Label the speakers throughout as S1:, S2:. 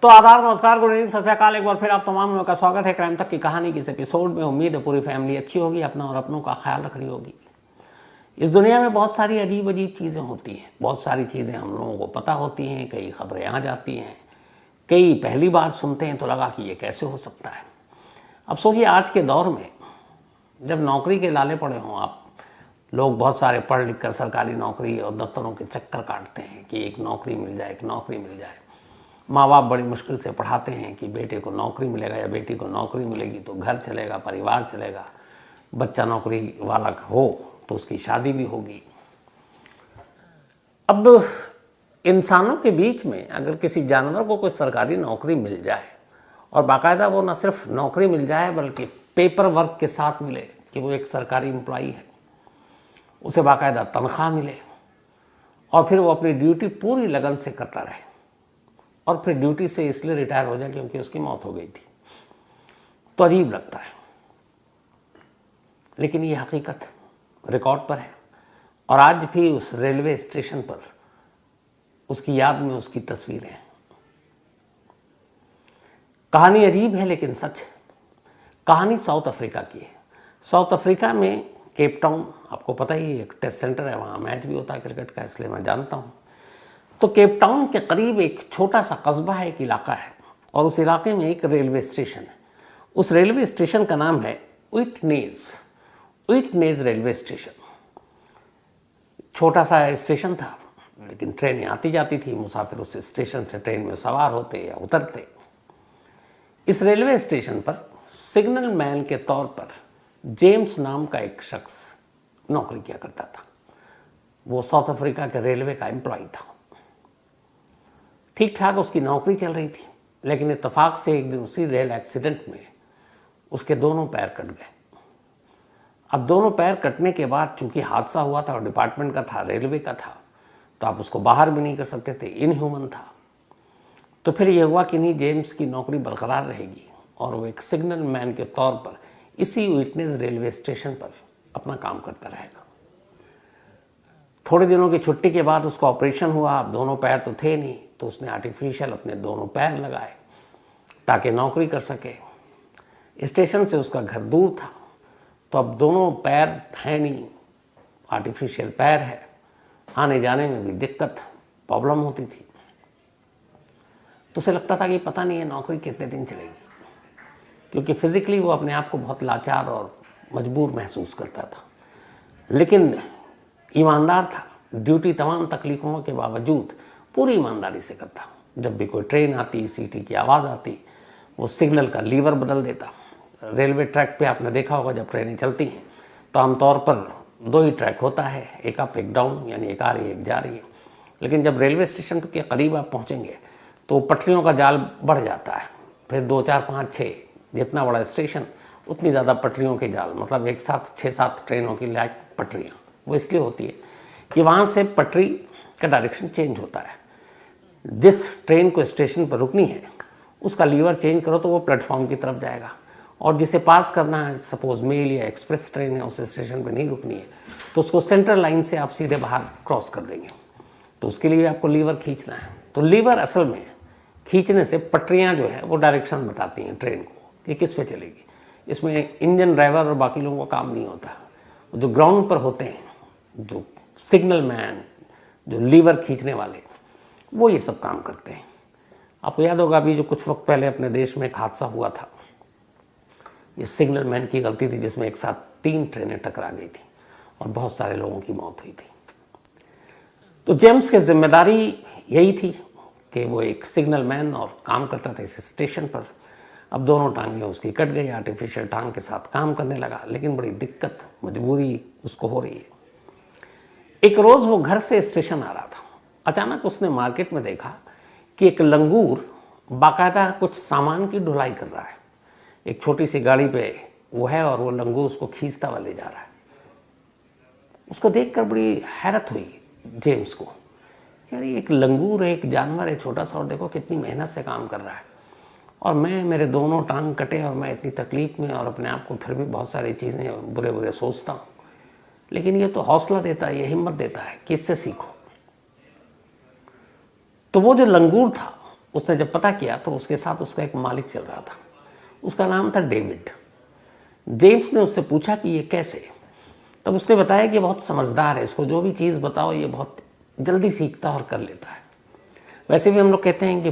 S1: तो आदाब, नमस्कार, गुड इवनिंग, सत श्री अकाल। एक बार फिर आप तमाम लोगों का स्वागत है क्राइम तक की कहानी की इस एपिसोड में। उम्मीद है पूरी फैमिली अच्छी होगी, अपना और अपनों का ख्याल रख रही होगी। इस दुनिया में बहुत सारी अजीब अजीब चीज़ें होती हैं, बहुत सारी चीज़ें हम लोगों को पता होती हैं, कई खबरें आ जाती हैं, कई पहली बार सुनते हैं तो लगा कि ये कैसे हो सकता है। अब सोचिए, आज के दौर में जब नौकरी के लाले पड़े हों आप, लोग बहुत सारे पढ़ लिख कर सरकारी नौकरी और दफ्तरों के चक्कर काटते हैं कि एक नौकरी मिल जाए, एक नौकरी मिल जाए। माँ बाप बड़ी मुश्किल से पढ़ाते हैं कि बेटे को नौकरी मिलेगा या बेटी को नौकरी मिलेगी तो घर चलेगा, परिवार चलेगा, बच्चा नौकरी वाला हो तो उसकी शादी भी होगी। अब इंसानों के बीच में अगर किसी जानवर को कोई सरकारी नौकरी मिल जाए और बाकायदा वो न सिर्फ नौकरी मिल जाए बल्कि पेपर वर्क के साथ मिले कि वो एक सरकारी एम्प्लॉई है, उसे बाकायदा तनख्वाह मिले और फिर वो अपनी ड्यूटी पूरी लगन से करता रहे और फिर ड्यूटी से इसलिए रिटायर हो जाए क्योंकि उसकी मौत हो गई थी, तो अजीब लगता है। लेकिन ये हकीकत रिकॉर्ड पर है और आज भी उस रेलवे स्टेशन पर उसकी याद में उसकी तस्वीरें हैं। कहानी अजीब है लेकिन सच है। कहानी साउथ अफ्रीका की है। साउथ अफ्रीका में केप टाउन, आपको पता ही एक टेस्ट सेंटर है, वहाँ मैच भी होता है क्रिकेट का, इसलिए मैं जानता हूँ। तो केप टाउन के करीब एक छोटा सा कस्बा है, एक इलाका है और उस इलाके में एक रेलवे स्टेशन है। उस रेलवे स्टेशन का नाम है विटनेस रेलवे स्टेशन। छोटा सा स्टेशन था लेकिन ट्रेनें आती जाती थी, मुसाफिर उस स्टेशन से ट्रेन में सवार होते या उतरते। इस रेलवे स्टेशन पर सिग्नल मैन के तौर पर जेम्स नाम का एक शख्स नौकरी किया करता था। वो साउथ अफ्रीका के रेलवे का एम्प्लॉय था। ठीक ठाक उसकी नौकरी चल रही थी, लेकिन इत्तेफाक से एक दिन उसी रेल एक्सीडेंट में उसके दोनों पैर कट गए। अब दोनों पैर कटने के बाद चूंकि हादसा हुआ था और डिपार्टमेंट का था, रेलवे का था, तो आप उसको बाहर भी नहीं कर सकते थे, इनह्यूमन था। तो फिर यह हुआ कि नहीं, जेम्स की नौकरी बरकरार रहेगी और वो एक सिग्नल मैन के तौर पर इसी विटनेस रेलवे स्टेशन पर अपना काम करता रहेगा। थोड़े दिनों की छुट्टी के बाद उसका ऑपरेशन हुआ। अब दोनों पैर तो थे नहीं, तो उसने आर्टिफिशियल अपने दोनों पैर लगाए ताकि नौकरी कर सके। स्टेशन से उसका घर दूर था, तो अब दोनों पैर हैं नहीं, आर्टिफिशियल पैर है, आने जाने में भी दिक्कत, प्रॉब्लम होती थी। तो उसे लगता था कि पता नहीं है नौकरी कितने दिन चलेगी, क्योंकि फिजिकली वो अपने आप को बहुत लाचार और मजबूर महसूस करता था। लेकिन ईमानदार था, ड्यूटी तमाम तकलीफों के बावजूद पूरी ईमानदारी से करता। जब भी कोई ट्रेन आती, सीटी की आवाज़ आती, वो सिग्नल का लीवर बदल देता। रेलवे ट्रैक पे आपने देखा होगा, जब ट्रेनें चलती हैं तो आमतौर पर दो ही ट्रैक होता है, एक अप एक डाउन, यानी एक आ रही है एक जा रही है। लेकिन जब रेलवे स्टेशन के करीब आप पहुँचेंगे तो पटरियों का जाल बढ़ जाता है। फिर 2, 4, 5, 6, जितना बड़ा स्टेशन उतनी ज़्यादा पटरियों के जाल, मतलब एक साथ 6-7 ट्रेनों की लाइक पटरियाँ। वो इसलिए होती है कि वहाँ से पटरी का डायरेक्शन चेंज होता है। जिस ट्रेन को स्टेशन पर रुकनी है उसका लीवर चेंज करो तो वो प्लेटफॉर्म की तरफ जाएगा, और जिसे पास करना है, सपोज मेल या एक्सप्रेस ट्रेन है, उस स्टेशन पर नहीं रुकनी है, तो उसको सेंट्रल लाइन से आप सीधे बाहर क्रॉस कर देंगे। तो उसके लिए आपको लीवर खींचना है। तो लीवर असल में खींचने से पटरियाँ जो है वो डायरेक्शन बताती हैं ट्रेन को कि किस पे चलेगी। इसमें इंजन ड्राइवर और बाकी लोगों का काम नहीं होता। जो ग्राउंड पर होते हैं, जो सिग्नल मैन, जो लीवर खींचने वाले, वो ये सब काम करते हैं। आपको याद होगा अभी जो कुछ वक्त पहले अपने देश में एक हादसा हुआ था, ये सिग्नल मैन की गलती थी, जिसमें एक साथ 3 ट्रेनें टकरा गई थी और बहुत सारे लोगों की मौत हुई थी। तो जेम्स की जिम्मेदारी यही थी कि वो एक सिग्नल मैन और काम करता था इस स्टेशन पर। अब दोनों टांगें उसकी कट गई, आर्टिफिशियल टांग के साथ काम करने लगा, लेकिन बड़ी दिक्कत, मजबूरी उसको हो रही है। एक रोज़ वो घर से स्टेशन आ रहा था। अचानक उसने मार्केट में देखा कि एक लंगूर बाकायदा कुछ सामान की ढुलाई कर रहा है। एक छोटी सी गाड़ी पे वो है और वो लंगूर उसको खींचता हुआ ले जा रहा है। उसको देखकर बड़ी हैरत हुई जेम्स को, यार एक लंगूर है, एक जानवर है छोटा सा, और देखो कितनी मेहनत से काम कर रहा है, और मेरे दोनों टांग कटे और मैं इतनी तकलीफ़ में, और अपने आप को फिर भी बहुत सारी चीज़ें बुरे बुरे सोचता हूँ। लेकिन ये तो हौसला देता है, ये हिम्मत देता है कि इससे सीखो। तो वो जो लंगूर था उसने जब पता किया तो उसके साथ उसका एक मालिक चल रहा था, उसका नाम था डेविड। जेम्स ने उससे पूछा कि ये कैसे, तब उसने बताया कि बहुत समझदार है, इसको जो भी चीज़ बताओ ये बहुत जल्दी सीखता और कर लेता है। वैसे भी हम लोग कहते हैं कि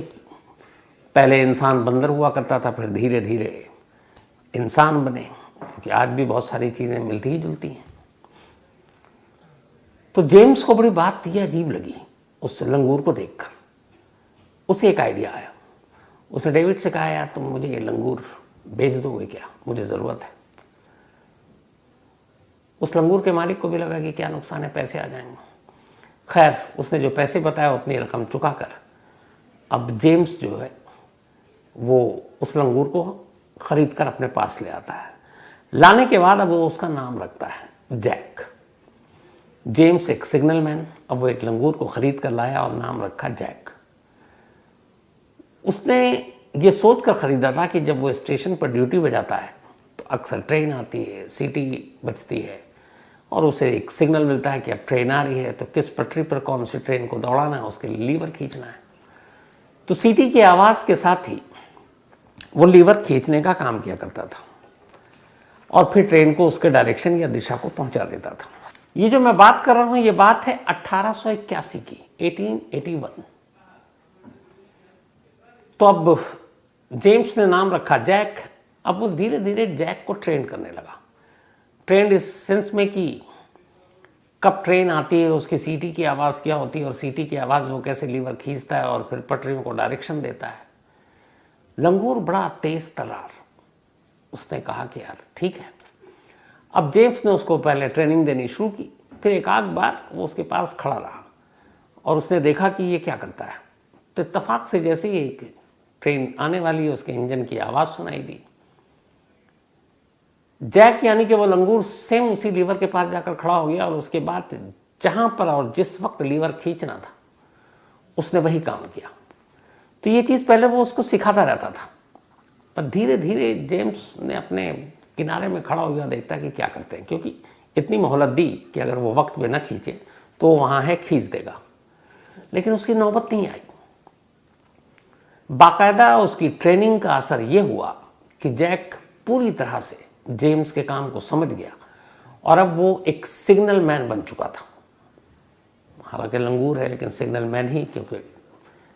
S1: पहले इंसान बंदर हुआ करता था, फिर धीरे धीरे इंसान बने, क्योंकि आज भी बहुत सारी चीज़ें मिलती ही जुलती हैं। तो जेम्स को बड़ी बात ये अजीब लगी उस लंगूर को देखकर। उसे एक आइडिया आया, उसने डेविड से कहा, यार तुम मुझे ये लंगूर बेच दोगे क्या, मुझे ज़रूरत है। उस लंगूर के मालिक को भी लगा कि क्या नुकसान है, पैसे आ जाएंगे। खैर उसने जो पैसे बताया उतनी रकम चुका कर अब जेम्स जो है वो उस लंगूर को खरीद कर अपने पास ले आता है। लाने के बाद अब वो उसका नाम रखता है जैक। जेम्स एक सिग्नल मैन, अब वो एक लंगूर को खरीद कर लाया और नाम रखा जैक। उसने ये सोच कर खरीदा था कि जब वो स्टेशन पर ड्यूटी बजाता है तो अक्सर ट्रेन आती है, सीटी बजती है और उसे एक सिग्नल मिलता है कि अब ट्रेन आ रही है, तो किस पटरी पर कौन सी ट्रेन को दौड़ाना है उसके लिए लीवर खींचना है। तो सीटी की आवाज़ के साथ ही वो लीवर खींचने का काम किया करता था और फिर ट्रेन को उसके डायरेक्शन या दिशा को पहुंचा देता था। ये जो मैं बात कर रहा हूं ये बात है 1881 की, 1881। तो अब जेम्स ने नाम रखा जैक। अब वो धीरे धीरे जैक को ट्रेन करने लगा, ट्रेंड इस सेंस में कि कब ट्रेन आती है, उसकी सीटी की आवाज़ क्या होती है और सीटी की आवाज़ वो कैसे लीवर खींचता है और फिर पटरियों को डायरेक्शन देता है। लंगूर बड़ा तेज तर्रार, उसने कहा कि यार ठीक है। अब जेम्स ने उसको पहले ट्रेनिंग देनी शुरू की, फिर एक आध बार वो उसके पास खड़ा रहा और उसने देखा कि ये क्या करता है। तो इत्तेफाक से जैसे ही एक ट्रेन आने वाली है उसके इंजन की आवाज़ सुनाई दी। जैक यानी कि वो लंगूर सेम उसी लीवर के पास जाकर खड़ा हो गया और उसके बाद जहां पर और जिस वक्त लीवर खींचना था उसने वही काम किया। तो ये चीज़ पहले वो उसको सिखाता रहता था, पर धीरे धीरे जेम्स ने अपने किनारे में खड़ा हो गया, देखता कि क्या करते हैं, क्योंकि इतनी मोहलत दी कि अगर वो वक्त में न खींचे तो वहाँ है खींच देगा। लेकिन उसकी नौबत नहीं आई। बाकायदा उसकी ट्रेनिंग का असर ये हुआ कि जैक पूरी तरह से जेम्स के काम को समझ गया और अब वो एक सिग्नल मैन बन चुका था। हालांकि लंगूर है लेकिन सिग्नल मैन ही, क्योंकि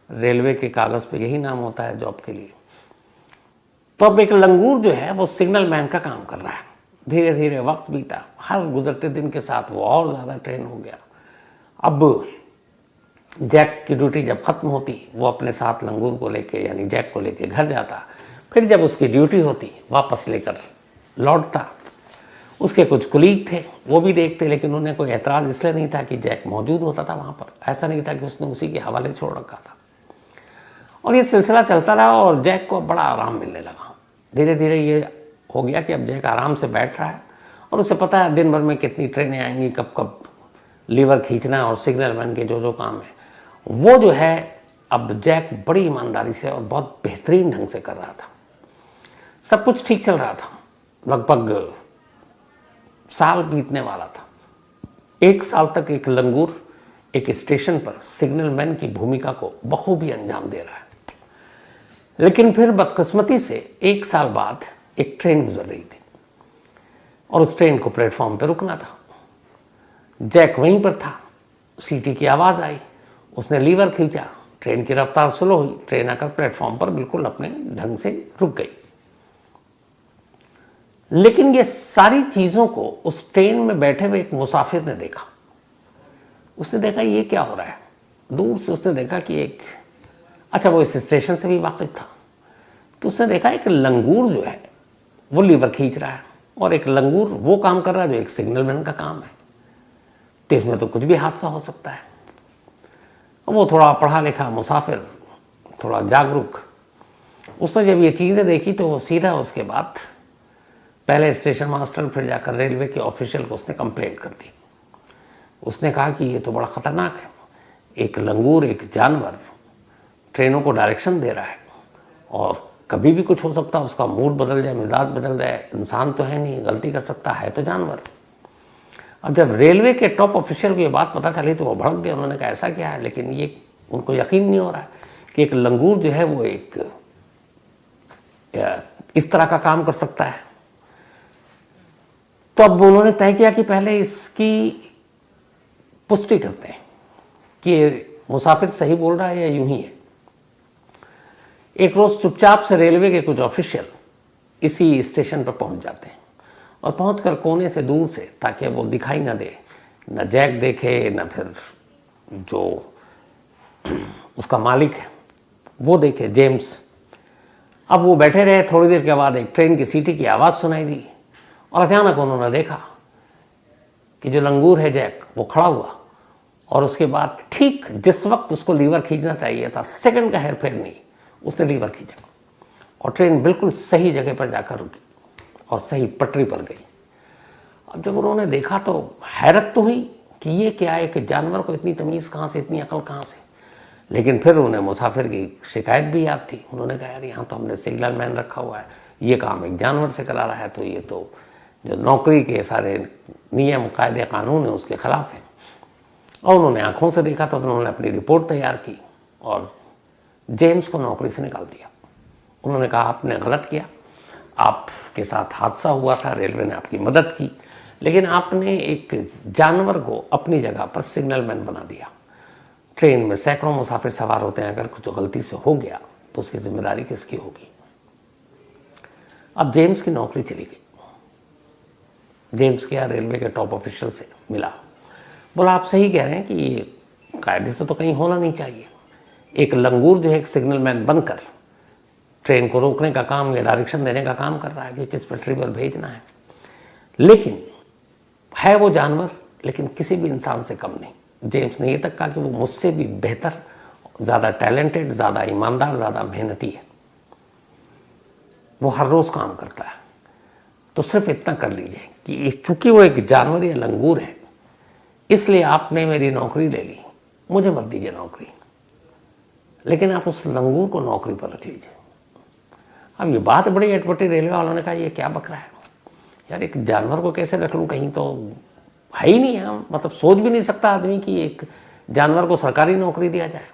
S1: रेलवे के कागज़ पे यही नाम होता है जॉब के लिए। तो अब एक लंगूर जो है वो सिग्नल मैन का काम कर रहा है। धीरे धीरे वक्त बीता, हर गुजरते दिन के साथ वो और ज़्यादा ट्रेन हो गया। अब जैक की ड्यूटी जब ख़त्म होती वो अपने साथ लंगूर को लेके यानी जैक को लेके घर जाता। फिर जब उसकी ड्यूटी होती वापस लेकर लौटता। उसके कुछ कुलीग थे वो भी देखते, लेकिन उन्हें कोई एतराज़ इसलिए नहीं था कि जैक मौजूद होता था वहाँ पर। ऐसा नहीं था कि उसने उसी के हवाले छोड़ रखा था। और ये सिलसिला चलता रहा और जैक को बड़ा आराम मिलने लगा। धीरे धीरे ये हो गया कि अब जैक आराम से बैठ रहा है और उसे पता है दिन भर में कितनी ट्रेनें आएंगी, कब कब लीवर खींचना और सिग्नल मैन के जो जो काम है वो जो है अब जैक बड़ी ईमानदारी से और बहुत बेहतरीन ढंग से कर रहा था। सब कुछ ठीक चल रहा था। लगभग साल बीतने वाला था। 1 साल तक एक लंगूर एक स्टेशन पर सिग्नल मैन की भूमिका को बखूबी अंजाम दे रहा है। लेकिन फिर बदकिस्मती से 1 साल बाद एक ट्रेन गुजर रही थी और उस ट्रेन को प्लेटफॉर्म पर रुकना था। जैक वहीं पर था, सीटी की आवाज़ आई, उसने लीवर खींचा, ट्रेन की रफ्तार स्लो हुई, ट्रेन आकर प्लेटफॉर्म पर बिल्कुल अपने ढंग से रुक गई। लेकिन ये सारी चीज़ों को उस ट्रेन में बैठे हुए एक मुसाफिर ने देखा। उसने देखा ये क्या हो रहा है। दूर से उसने देखा कि वो इस स्टेशन से भी वाकिफ था, तो उसने देखा एक लंगूर जो है वो लीवर खींच रहा है और एक लंगूर वो काम कर रहा है जो एक सिग्नल मैन का काम है। तो इसमें तो कुछ भी हादसा हो सकता है। वो थोड़ा पढ़ा लिखा मुसाफिर, थोड़ा जागरूक, उसने जब ये चीज़ें देखी तो वो सीधा उसके बाद पहले स्टेशन मास्टर फिर जाकर रेलवे के ऑफिशियल को उसने कंप्लेंट कर दी। उसने कहा कि ये तो बड़ा ख़तरनाक है, एक लंगूर एक जानवर ट्रेनों को डायरेक्शन दे रहा है और कभी भी कुछ हो सकता है, उसका मूड बदल जाए, मिजाज बदल जाए। इंसान तो है नहीं, गलती कर सकता है तो जानवर। अब जब रेलवे के टॉप ऑफिशियल को ये बात पता चली तो वो भड़क गए। उन्होंने कहा ऐसा क्या है, लेकिन ये उनको यकीन नहीं हो रहा है कि एक लंगूर जो है वो एक इस तरह का काम कर सकता है। तो अब उन्होंने तय किया कि पहले इसकी पुष्टि करते हैं कि मुसाफिर सही बोल रहा है या यूं ही है। एक रोज चुपचाप से रेलवे के कुछ ऑफिशियल इसी स्टेशन पर पहुंच जाते हैं और पहुंचकर कोने से दूर से, ताकि वो दिखाई ना दे, न जैक देखे न फिर जो उसका मालिक है वो देखे, जेम्स। अब वो बैठे रहे। थोड़ी देर के बाद एक ट्रेन की सीटी की आवाज़ सुनाई दी और अचानक उन्होंने देखा कि जो लंगूर है जैक वो खड़ा हुआ और उसके बाद ठीक जिस वक्त उसको लीवर खींचना चाहिए था, सेकंड का हेरफेर नहीं, उसने लीवर खींचा और ट्रेन बिल्कुल सही जगह पर जाकर रुकी और सही पटरी पर गई। अब जब उन्होंने देखा तो हैरत तो हुई कि ये क्या है कि जानवर को इतनी तमीज़ कहाँ से, इतनी अकल कहाँ से। लेकिन फिर उन्हें मुसाफिर की शिकायत भी याद थी। उन्होंने कहा यार यहाँ तो हमने सिग्नल मैन रखा हुआ है, ये काम एक जानवर से करा रहा है, तो ये तो जो नौकरी के सारे नियम कायदे कानून है उसके खिलाफ है। और उन्होंने आंखों से देखा तो उन्होंने अपनी रिपोर्ट तैयार की और जेम्स को नौकरी से निकाल दिया। उन्होंने कहा आपने गलत किया, आपके साथ हादसा हुआ था, रेलवे ने आपकी मदद की, लेकिन आपने एक जानवर को अपनी जगह पर सिग्नल मैन बना दिया। ट्रेन में सैकड़ों मुसाफिर सवार होते हैं, अगर कुछ गलती से हो गया तो उसकी जिम्मेदारी किसकी होगी। अब जेम्स की नौकरी चली गई। जेम्स क्या रेलवे के टॉप ऑफिशियल से मिला, बोला आप सही कह रहे हैं कि ये कायदे से तो कहीं होना नहीं चाहिए। एक लंगूर जो है एक सिग्नल मैन बनकर ट्रेन को रोकने का काम या डायरेक्शन देने का काम कर रहा है कि किस पटरी पर भेजना है, लेकिन है वो जानवर, लेकिन किसी भी इंसान से कम नहीं। जेम्स ने ये तक कहा कि वो मुझसे भी बेहतर, ज़्यादा टैलेंटेड, ज़्यादा ईमानदार, ज़्यादा मेहनती है, वो हर रोज़ काम करता है। तो सिर्फ इतना कर लीजिए कि चूंकि वो एक जानवर या लंगूर है, इसलिए आपने मेरी नौकरी ले ली, मुझे मत दीजिए नौकरी, लेकिन आप उस लंगूर को नौकरी पर रख लीजिए। अब ये बात बड़ी अटपटी। रेलवे वालों ने कहा ये क्या बक रहा है यार, एक जानवर को कैसे रख लूँ, कहीं तो है ही नहीं है, मतलब सोच भी नहीं सकता आदमी कि एक जानवर को सरकारी नौकरी दिया जाए।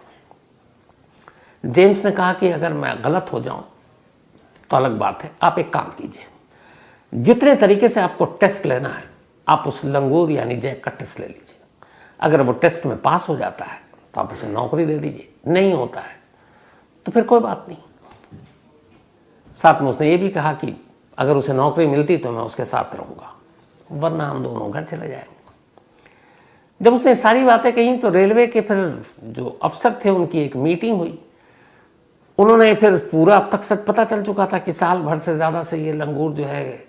S1: जेम्स ने कहा कि अगर मैं गलत हो जाऊं तो अलग बात है, आप एक काम कीजिए, जितने तरीके से आपको टेस्ट लेना है आप उस लंगूर यानी जैक का टेस्ट ले लीजिए। अगर वो टेस्ट में पास हो जाता है तो आप उसे नौकरी दे दीजिए, नहीं होता है तो फिर कोई बात नहीं। साथ में उसने ये भी कहा कि अगर उसे नौकरी मिलती तो मैं उसके साथ रहूंगा, वरना हम दोनों घर चले जाएंगे। जब उसने सारी बातें कही तो रेलवे के फिर जो अफसर थे उनकी एक मीटिंग हुई। उन्होंने फिर पूरा अब तक सच पता चल चुका था कि साल भर से ज़्यादा से ये लंगूर जो है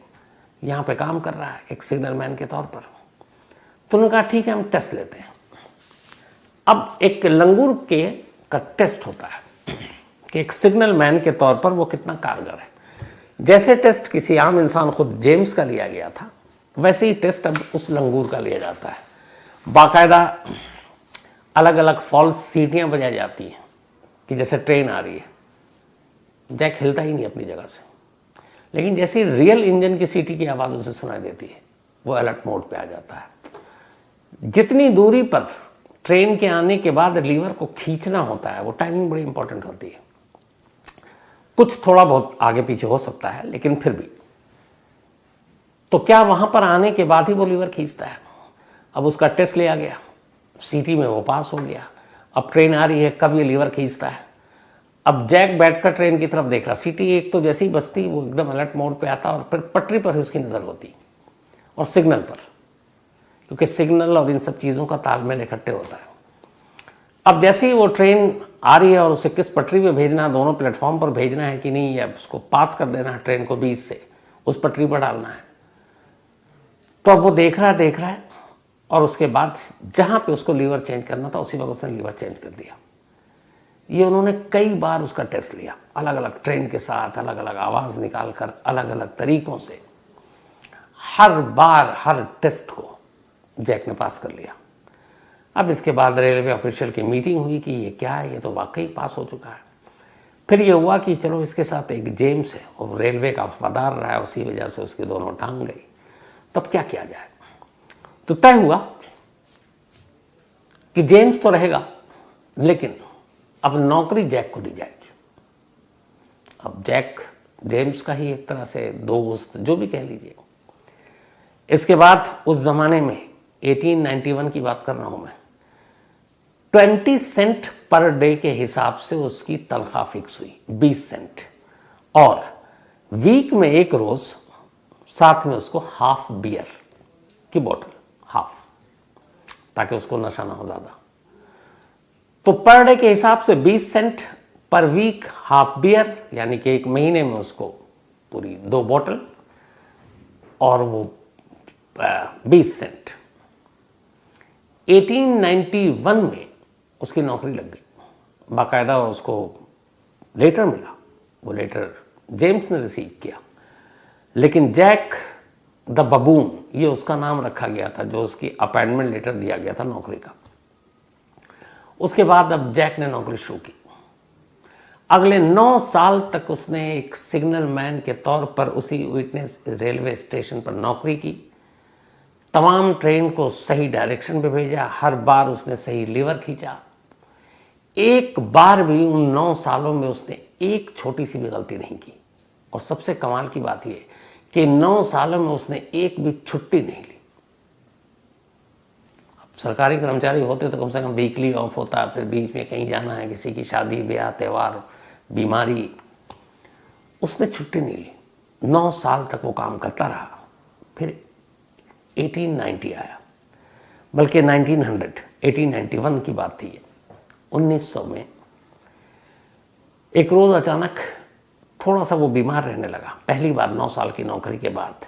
S1: यहाँ पे काम कर रहा है एक सिग्नल मैन के तौर पर। तो उन्होंने कहा ठीक है हम टेस्ट लेते हैं। अब एक लंगूर का टेस्ट होता है कि एक सिग्नल मैन के तौर पर वो कितना कारगर है। जैसे टेस्ट किसी आम इंसान खुद जेम्स का लिया गया था, वैसे ही टेस्ट अब उस लंगूर का लिया जाता है। बाकायदा अलग अलग फॉल्स सीटियां बजाई जाती हैं कि जैसे ट्रेन आ रही है, जैक हिलता ही नहीं अपनी जगह से, लेकिन जैसे ही रियल इंजन की सीटी की आवाज़ उसे सुनाई देती है वो अलर्ट मोड पे आ जाता है। जितनी दूरी पर ट्रेन के आने के बाद लीवर को खींचना होता है वो टाइमिंग बड़ी इंपॉर्टेंट होती है। कुछ थोड़ा बहुत आगे पीछे हो सकता है, लेकिन फिर भी तो क्या वहां पर आने के बाद ही वो लीवर खींचता है। अब उसका टेस्ट लिया गया, सीटी में वो पास हो गया। अब ट्रेन आ रही है, कब ये लीवर खींचता है। अब जैक बैठकर ट्रेन की तरफ देख रहा, सीटी एक तो जैसे ही बजती वो एकदम अलर्ट मोड पे आता और फिर पटरी पर ही उसकी नज़र होती और सिग्नल पर, क्योंकि सिग्नल और इन सब चीज़ों का तालमेल इकट्ठे होता है। अब जैसे ही वो ट्रेन आ रही है और उसे किस पटरी पे भेजना है, दोनों प्लेटफॉर्म पर भेजना है कि नहीं, या उसको पास कर देना है ट्रेन को बीच से, उस पटरी पर डालना है, तो अब वो देख रहा है और उसके बाद जहाँ पे उसको लीवर चेंज करना था उसी वक्त उसने लीवर चेंज कर दिया। ये उन्होंने कई बार उसका टेस्ट लिया, अलग अलग ट्रेन के साथ, अलग अलग आवाज़ निकाल कर, अलग अलग तरीक़ों से। हर बार हर टेस्ट को जैक ने पास कर लिया। अब इसके बाद रेलवे ऑफिशियल की मीटिंग हुई कि ये क्या है, ये तो वाकई पास हो चुका है। फिर ये हुआ कि चलो इसके साथ एक जेम्स है और रेलवे का वफादार रहा है, उसी वजह से उसकी दोनों टांग गई। तब क्या किया जाए। तो तय हुआ कि जेम्स तो रहेगा, लेकिन अब नौकरी जैक को दी जाएगी। अब जैक जेम्स का ही एक तरह से दोस्त, जो भी कह लीजिए। इसके बाद उस जमाने में 1891 की बात कर रहा हूं मैं, 20 सेंट पर डे के हिसाब से उसकी तनख्वाह फिक्स हुई, 20 सेंट, और वीक में एक रोज साथ में उसको हाफ बियर की बोतल, हाफ, ताकि उसको नशा ना हो ज्यादा। तो पर डे के हिसाब से 20 सेंट, पर वीक हाफ बियर, यानी कि एक महीने में उसको पूरी 2 बोतल, और वो 20 सेंट। 1891 में उसकी नौकरी लग गई, बाकायदा उसको लेटर मिला, वो लेटर जेम्स ने रिसीव किया। लेकिन जैक द बबून, ये उसका नाम रखा गया था, जो उसकी अपॉइंटमेंट लेटर दिया गया था नौकरी का। उसके बाद अब जैक ने नौकरी शुरू की। अगले 9 साल तक उसने एक सिग्नल मैन के तौर पर उसी विटनेस रेलवे स्टेशन पर नौकरी की। तमाम ट्रेन को सही डायरेक्शन पे भेजा, हर बार उसने सही लीवर खींचा। एक बार भी उन 9 सालों में उसने एक छोटी सी भी गलती नहीं की। और सबसे कमाल की बात यह कि 9 सालों में उसने एक भी छुट्टी नहीं ली। अब सरकारी कर्मचारी होते तो कम से कम वीकली ऑफ होता, फिर बीच में कहीं जाना है, किसी की शादी ब्याह त्योहार बीमारी, उसने छुट्टी नहीं ली। 9 साल तक वो काम करता रहा। फिर 1890 आया, बल्कि 1891 की बात थी। 1900 में एक रोज अचानक थोड़ा सा वो बीमार रहने लगा, पहली बार 9 साल की नौकरी के बाद।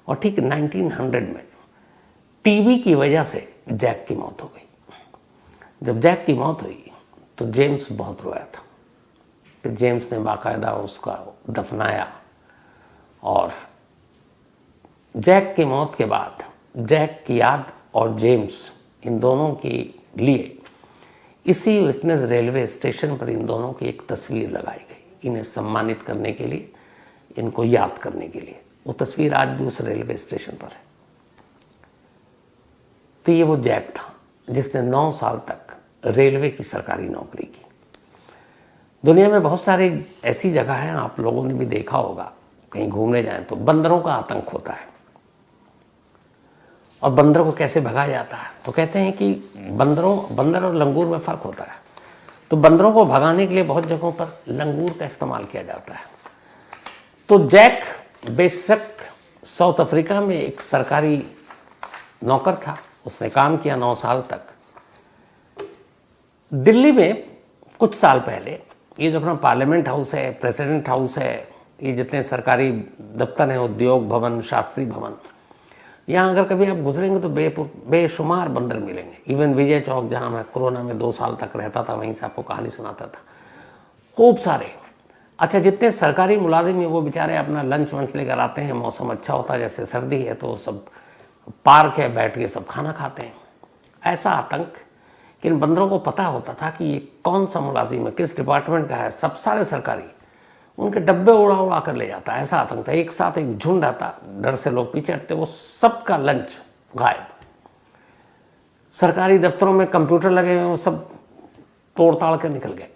S1: और ठीक 1900 में टीबी की वजह से जैक की मौत हो गई। जब जैक की मौत हुई तो जेम्स बहुत रोया था। फिर जेम्स ने बाकायदा उसका दफनाया। और जैक की मौत के बाद जैक की याद और जेम्स, इन दोनों के लिए इसी विटनेस रेलवे स्टेशन पर इन दोनों की एक तस्वीर लगाई गई, इन्हें सम्मानित करने के लिए, इनको याद करने के लिए। वो तस्वीर आज भी उस रेलवे स्टेशन पर है। तो ये वो जैक था जिसने 9 साल तक रेलवे की सरकारी नौकरी की। दुनिया में बहुत सारी ऐसी जगह हैं, आप लोगों ने भी देखा होगा, कहीं घूमने जाएं तो बंदरों का आतंक होता है। और बंदरों को कैसे भगाया जाता है, तो कहते हैं कि बंदर और लंगूर में फ़र्क होता है। तो बंदरों को भगाने के लिए बहुत जगहों पर लंगूर का इस्तेमाल किया जाता है। तो जैक बेशक साउथ अफ्रीका में एक सरकारी नौकर था, उसने काम किया 9 साल तक। दिल्ली में कुछ साल पहले ये जो अपना पार्लियामेंट हाउस है, प्रेसिडेंट हाउस है, ये जितने सरकारी दफ्तर हैं, उद्योग भवन, शास्त्री भवन, यहाँ अगर कभी आप गुजरेंगे तो बेशुमार बंदर मिलेंगे। इवन विजय चौक, जहाँ मैं कोरोना में 2 साल तक रहता था, वहीं से आपको कहानी सुनाता था, खूब सारे। अच्छा, जितने सरकारी मुलाजिम हैं वो बेचारे अपना लंच वंच लेकर आते हैं, मौसम अच्छा होता है, जैसे सर्दी है तो सब पार्क है, बैठ के सब खाना खाते हैं। ऐसा आतंक कि इन बंदरों को पता होता था कि ये कौन सा मुलाजिम है, किस डिपार्टमेंट का है, सब सारे सरकारी, उनके डब्बे उड़ा उड़ा कर ले जाता है। ऐसा आतंक था। एक साथ एक झुंड आता, डर से लोग पीछे हटते, वो सबका लंच गायब। सरकारी दफ्तरों में कंप्यूटर लगे हुए, वो सब तोड़ ताड़ के निकल गए।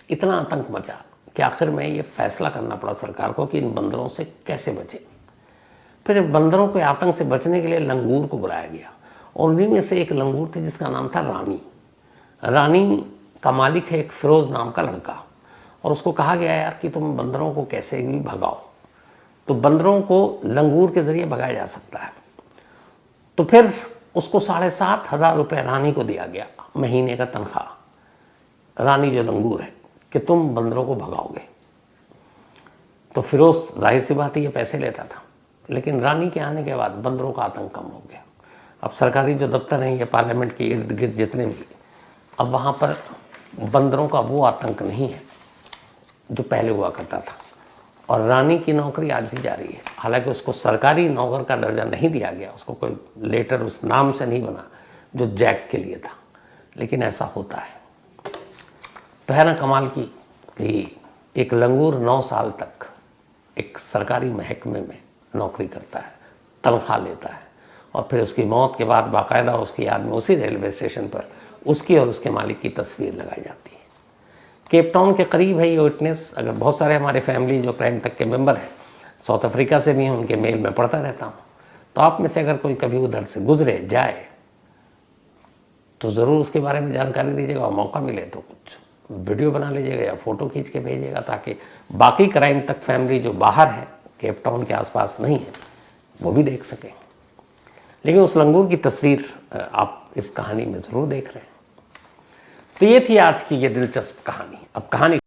S1: इतना आतंक मचा कि आखिर में ये फैसला करना पड़ा सरकार को कि इन बंदरों से कैसे बचे। फिर बंदरों के आतंक से बचने के लिए लंगूर को बुलाया गया, और उन्हीं में से एक लंगूर थी जिसका नाम था रानी। रानी का मालिक है एक फिरोज नाम का लड़का, और उसको कहा गया यार कि तुम बंदरों को कैसे भी भगाओ। तो बंदरों को लंगूर के जरिए भगाया जा सकता है। तो फिर उसको 7,500 रुपये रानी को दिया गया, महीने का तनख्वाह, रानी जो लंगूर है, कि तुम बंदरों को भगाओगे। तो फिरोज जाहिर सी बात है ये पैसे लेता था। लेकिन रानी के आने के बाद बंदरों का आतंक कम हो गया। अब सरकारी जो दफ्तर हैं, ये पार्लियामेंट के इर्द गिर्द जितने भी, अब वहाँ पर बंदरों का वो आतंक नहीं है जो पहले हुआ करता था। और रानी की नौकरी आज भी जारी है। हालांकि उसको सरकारी नौकर का दर्जा नहीं दिया गया, उसको कोई लेटर उस नाम से नहीं बना जो जैक के लिए था, लेकिन ऐसा होता है। तो है ना कमाल की कि एक लंगूर 9 साल तक एक सरकारी महकमे में नौकरी करता है, तनख्वाह लेता है, और फिर उसकी मौत के बाद बाकायदा उसकी याद में उसी रेलवे स्टेशन पर उसकी और उसके मालिक की तस्वीर लगाई जाती है। केप टाउन के करीब है ये विटनेस। अगर बहुत सारे हमारे फैमिली जो क्राइम तक के मेंबर हैं साउथ अफ्रीका से भी हैं, उनके मेल में पढ़ता रहता हूँ। तो आप में से अगर कोई कभी उधर से गुजरे जाए तो ज़रूर उसके बारे में जानकारी दीजिएगा, और मौका मिले तो कुछ वीडियो बना लीजिएगा या फ़ोटो खींच के भेजिएगा, ताकि बाकी क्राइम तक फैमिली जो बाहर है, केप टाउन के आसपास नहीं है, वो भी देख सकें। लेकिन उस लंगूर की तस्वीर आप इस कहानी में ज़रूर देख रहे हैं। तो ये थी आज की ये दिलचस्प कहानी। अब कहानी